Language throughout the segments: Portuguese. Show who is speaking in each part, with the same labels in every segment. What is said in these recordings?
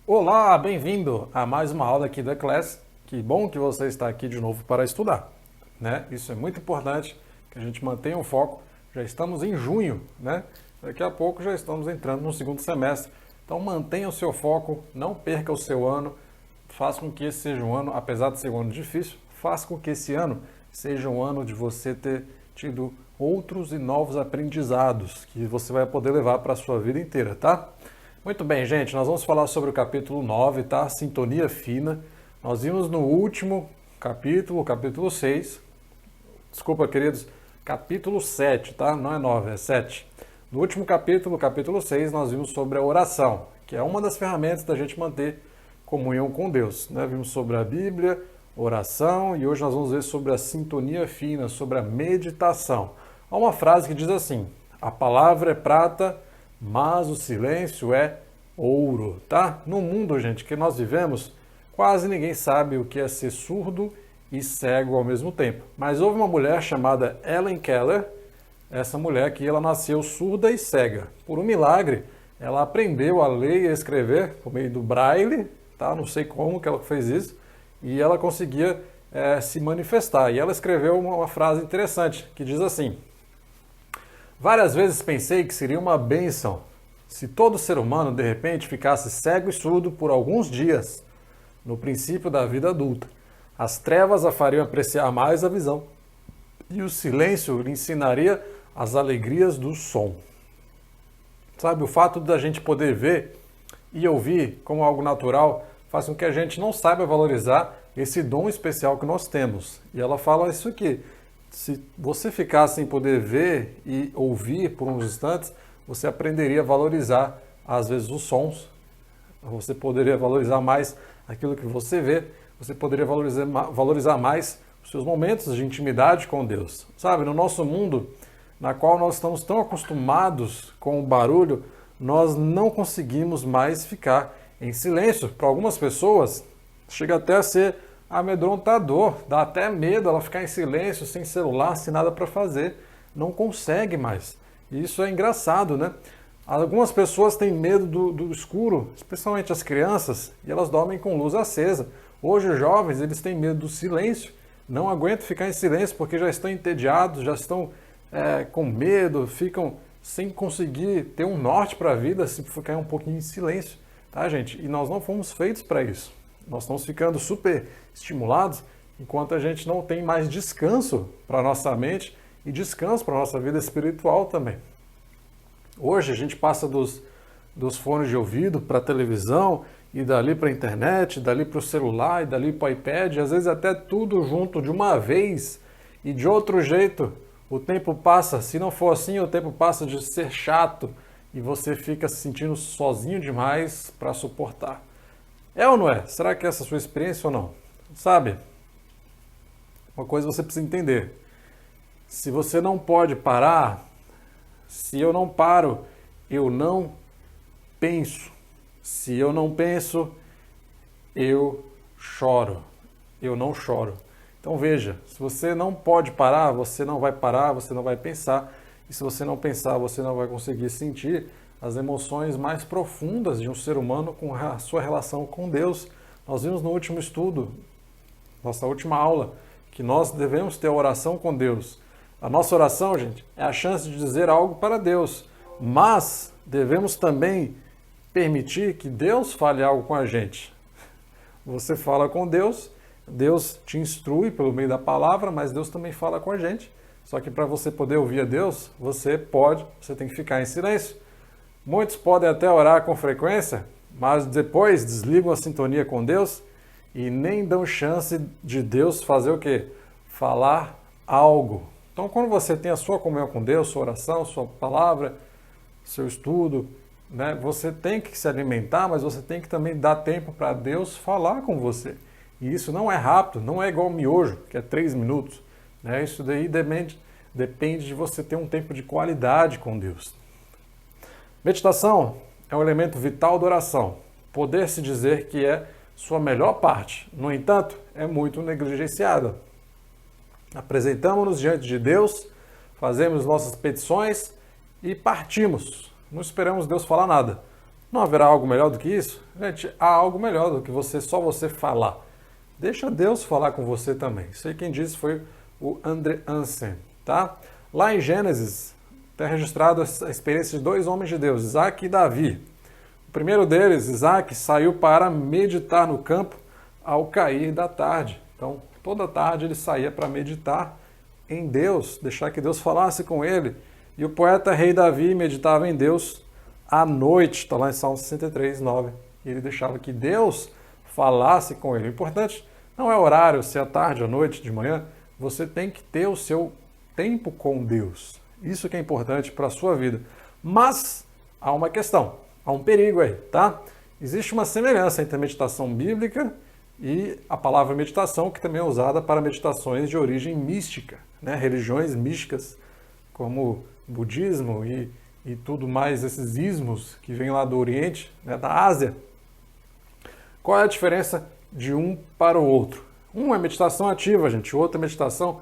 Speaker 1: Olá, bem-vindo a mais uma aula aqui da Class. Que bom que você está aqui de novo para estudar, né? Isso é muito importante, que a gente mantenha o foco. Já estamos em junho, né? Daqui a pouco já estamos entrando no segundo semestre. Então mantenha o seu foco, não perca o seu ano, faça com que esse seja um ano, apesar de ser um ano difícil, faça com que esse ano seja um ano de você ter tido outros e novos aprendizados que você vai poder levar para a sua vida inteira, tá? Muito bem, gente, nós vamos falar sobre o capítulo 9, tá? Sintonia fina. Nós vimos no último capítulo, o capítulo 6. Desculpa, queridos, capítulo 7, tá? Não é 9, é 7. No último capítulo, capítulo 6, nós vimos sobre a oração, que é uma das ferramentas da gente manter comunhão com Deus, né? Vimos sobre a Bíblia, oração, e hoje nós vamos ver sobre a sintonia fina, sobre a meditação. Há uma frase que diz assim: a palavra é prata, mas o silêncio é ouro, tá? No mundo, gente, que nós vivemos, quase ninguém sabe o que é ser surdo e cego ao mesmo tempo. Mas houve uma mulher chamada Helen Keller. Essa mulher aqui, ela nasceu surda e cega. Por um milagre, ela aprendeu a ler e a escrever por meio do braille, tá? Não sei como que ela fez isso, e ela conseguia se manifestar. E ela escreveu uma frase interessante, que diz assim: várias vezes pensei que seria uma bênção se todo ser humano de repente ficasse cego e surdo por alguns dias, no princípio da vida adulta. As trevas a fariam apreciar mais a visão, e o silêncio lhe ensinaria as alegrias do som. Sabe, o fato da gente poder ver e ouvir como algo natural faz com que a gente não saiba valorizar esse dom especial que nós temos. E ela fala isso aqui: se você ficar sem poder ver e ouvir por uns instantes, você aprenderia a valorizar, às vezes, os sons. Você poderia valorizar mais aquilo que você vê. Você poderia valorizar mais os seus momentos de intimidade com Deus. Sabe, no nosso mundo, na qual nós estamos tão acostumados com o barulho, nós não conseguimos mais ficar em silêncio. Para algumas pessoas, chega até a ser amedrontador, dá até medo ela ficar em silêncio, sem celular, sem nada para fazer. Não consegue mais. E isso é engraçado, né? Algumas pessoas têm medo do escuro, especialmente as crianças, e elas dormem com luz acesa. Hoje os jovens, eles têm medo do silêncio, não aguentam ficar em silêncio porque já estão entediados, já estão com medo, ficam sem conseguir ter um norte para a vida se ficar um pouquinho em silêncio, tá, gente? E nós não fomos feitos para isso. Nós estamos ficando super estimulados enquanto a gente não tem mais descanso para a nossa mente e descanso para a nossa vida espiritual também. Hoje a gente passa dos fones de ouvido para a televisão, e dali para a internet, dali para o celular, e dali para o iPad, às vezes até tudo junto de uma vez, e de outro jeito o tempo passa. Se não for assim, o tempo passa de ser chato e você fica se sentindo sozinho demais para suportar. É ou não é? Será que essa é a sua experiência ou não? Sabe, uma coisa você precisa entender: se você não pode parar, se eu não paro, eu não penso. Se eu não penso, eu choro. Eu não choro. Então veja, se você não pode parar, você não vai pensar. E se você não pensar, você não vai conseguir sentir as emoções mais profundas de um ser humano com a sua relação com Deus. Nós vimos no último estudo, nossa última aula, que nós devemos ter oração com Deus. A nossa oração, gente, é a chance de dizer algo para Deus, mas devemos também permitir que Deus fale algo com a gente. Você fala com Deus, Deus te instrui pelo meio da palavra, mas Deus também fala com a gente. Só que para você poder ouvir a Deus, você tem que ficar em silêncio. Muitos podem até orar com frequência, mas depois desligam a sintonia com Deus e nem dão chance de Deus fazer o quê? Falar algo. Então, quando você tem a sua comunhão com Deus, sua oração, sua palavra, seu estudo, né, você tem que se alimentar, mas você tem que também dar tempo para Deus falar com você. E isso não é rápido, não é igual miojo, que é 3 minutos. Né? Isso daí depende de você ter um tempo de qualidade com Deus. Meditação é um elemento vital da oração. Poder-se dizer que é sua melhor parte. No entanto, é muito negligenciada. Apresentamos-nos diante de Deus, fazemos nossas petições e partimos. Não esperamos Deus falar nada. Não haverá algo melhor do que isso? Gente, há algo melhor do que só você falar. Deixa Deus falar com você também. Isso aí quem disse foi o André Hansen, tá? Lá em Gênesis, está registrado a experiência de 2 homens de Deus, Isaac e Davi. O primeiro deles, Isaac, saiu para meditar no campo ao cair da tarde. Então, toda tarde ele saía para meditar em Deus, deixar que Deus falasse com ele. E o poeta rei Davi meditava em Deus à noite, está lá em Salmo 63, 9. E ele deixava que Deus falasse com ele. O importante não é horário, se é tarde, à noite, de manhã. Você tem que ter o seu tempo com Deus. Isso que é importante para a sua vida. Mas há uma questão, há um perigo aí, tá? Existe uma semelhança entre a meditação bíblica e a palavra meditação, que também é usada para meditações de origem mística, né? Religiões místicas, como budismo e tudo mais, esses ismos que vêm lá do Oriente, né, da Ásia. Qual é a diferença de um para o outro? Um é meditação ativa, gente, o outro é meditação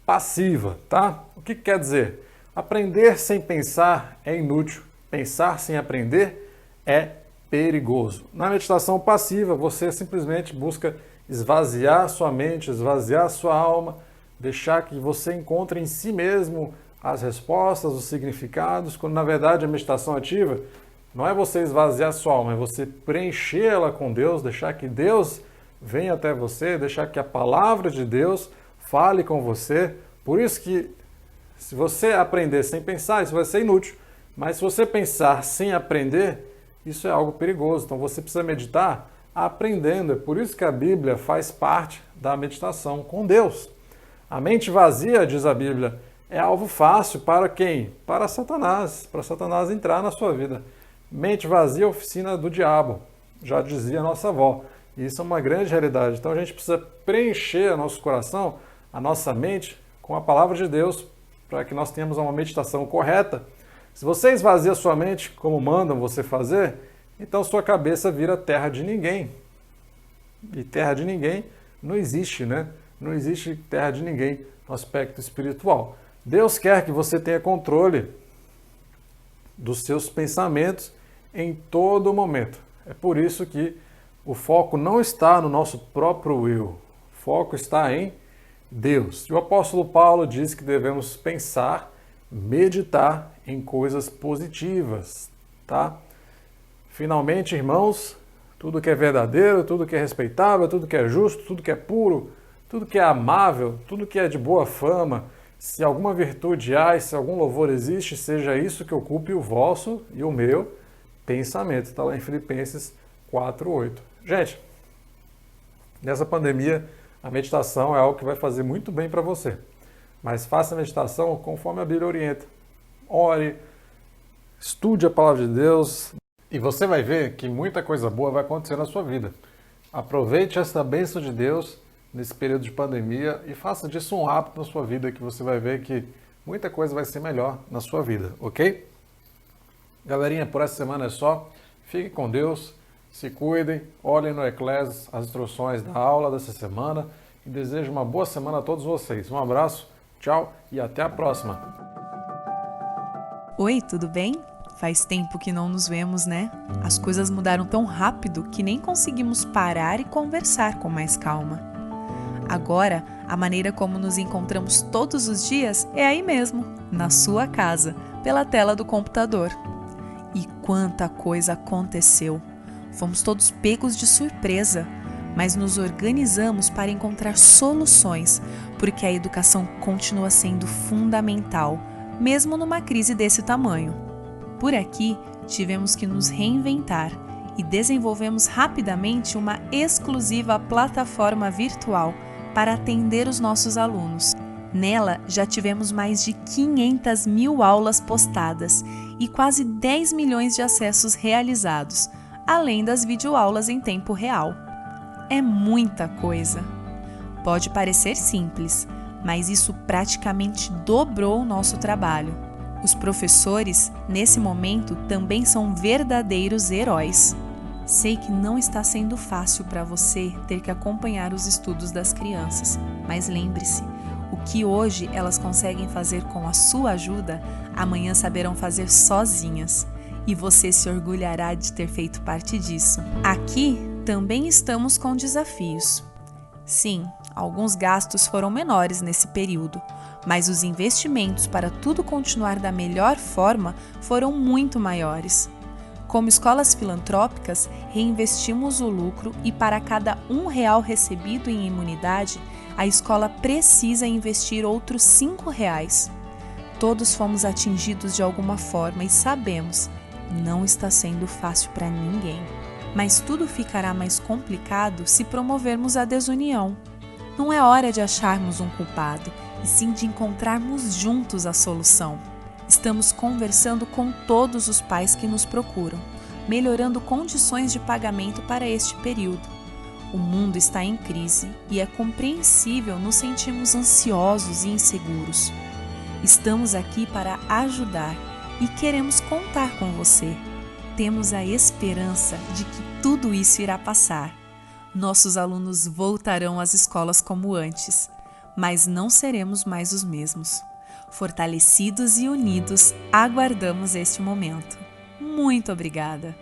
Speaker 1: passiva, tá? O que quer dizer? Aprender sem pensar é inútil. Pensar sem aprender é perigoso. Na meditação passiva, você simplesmente busca esvaziar sua mente, esvaziar sua alma, deixar que você encontre em si mesmo as respostas, os significados, quando na verdade a meditação ativa não é você esvaziar sua alma, é você preenchê-la com Deus, deixar que Deus venha até você, deixar que a palavra de Deus fale com você. Por isso que se você aprender sem pensar, isso vai ser inútil. Mas se você pensar sem aprender, isso é algo perigoso. Então você precisa meditar aprendendo. É por isso que a Bíblia faz parte da meditação com Deus. A mente vazia, diz a Bíblia, é alvo fácil para quem? Para Satanás entrar na sua vida. Mente vazia é oficina do diabo, já dizia a nossa avó. E isso é uma grande realidade. Então a gente precisa preencher o nosso coração, a nossa mente, com a palavra de Deus, para que nós tenhamos uma meditação correta. Se você esvazia sua mente como mandam você fazer, então sua cabeça vira terra de ninguém. E terra de ninguém não existe, né? Não existe terra de ninguém no aspecto espiritual. Deus quer que você tenha controle dos seus pensamentos em todo momento. É por isso que o foco não está no nosso próprio eu. O foco está em Deus. E o apóstolo Paulo diz que devemos pensar, meditar em coisas positivas, tá? Finalmente, irmãos, tudo que é verdadeiro, tudo que é respeitável, tudo que é justo, tudo que é puro, tudo que é amável, tudo que é de boa fama, se alguma virtude há e se algum louvor existe, seja isso que ocupe o vosso e o meu pensamento. Está lá em Filipenses 4:8. Gente, nessa pandemia, a meditação é algo que vai fazer muito bem para você. Mas faça a meditação conforme a Bíblia orienta. Ore, estude a palavra de Deus e você vai ver que muita coisa boa vai acontecer na sua vida. Aproveite essa bênção de Deus nesse período de pandemia e faça disso um hábito na sua vida, que você vai ver que muita coisa vai ser melhor na sua vida, ok? Galerinha, por essa semana é só. Fiquem com Deus, se cuidem, olhem no Eclesiastes as instruções da aula dessa semana e desejo uma boa semana a todos vocês. Um abraço, tchau e até a próxima.
Speaker 2: Oi, tudo bem? Faz tempo que não nos vemos, né? As coisas mudaram tão rápido que nem conseguimos parar e conversar com mais calma. Agora, a maneira como nos encontramos todos os dias é aí mesmo, na sua casa, pela tela do computador. E quanta coisa aconteceu! Fomos todos pegos de surpresa, mas nos organizamos para encontrar soluções, porque a educação continua sendo fundamental, mesmo numa crise desse tamanho. Por aqui, tivemos que nos reinventar e desenvolvemos rapidamente uma exclusiva plataforma virtual para atender os nossos alunos. Nela, já tivemos mais de 500 mil aulas postadas e quase 10 milhões de acessos realizados, além das videoaulas em tempo real. É muita coisa. Pode parecer simples, mas isso praticamente dobrou o nosso trabalho. Os professores, nesse momento, também são verdadeiros heróis. Sei que não está sendo fácil para você ter que acompanhar os estudos das crianças, mas lembre-se, o que hoje elas conseguem fazer com a sua ajuda, amanhã saberão fazer sozinhas. e você se orgulhará de ter feito parte disso. Aqui também estamos com desafios. Sim, alguns gastos foram menores nesse período, mas os investimentos para tudo continuar da melhor forma foram muito maiores. Como escolas filantrópicas, reinvestimos o lucro e para cada R$1 recebido em imunidade, a escola precisa investir outros R$5. Todos fomos atingidos de alguma forma e sabemos, não está sendo fácil para ninguém. Mas tudo ficará mais complicado se promovermos a desunião. Não é hora de acharmos um culpado, e sim de encontrarmos juntos a solução. Estamos conversando com todos os pais que nos procuram, melhorando condições de pagamento para este período. O mundo está em crise e é compreensível nos sentirmos ansiosos e inseguros. Estamos aqui para ajudar e queremos contar com você. Temos a esperança de que tudo isso irá passar. Nossos alunos voltarão às escolas como antes, mas não seremos mais os mesmos. Fortalecidos e unidos, aguardamos este momento. Muito obrigada!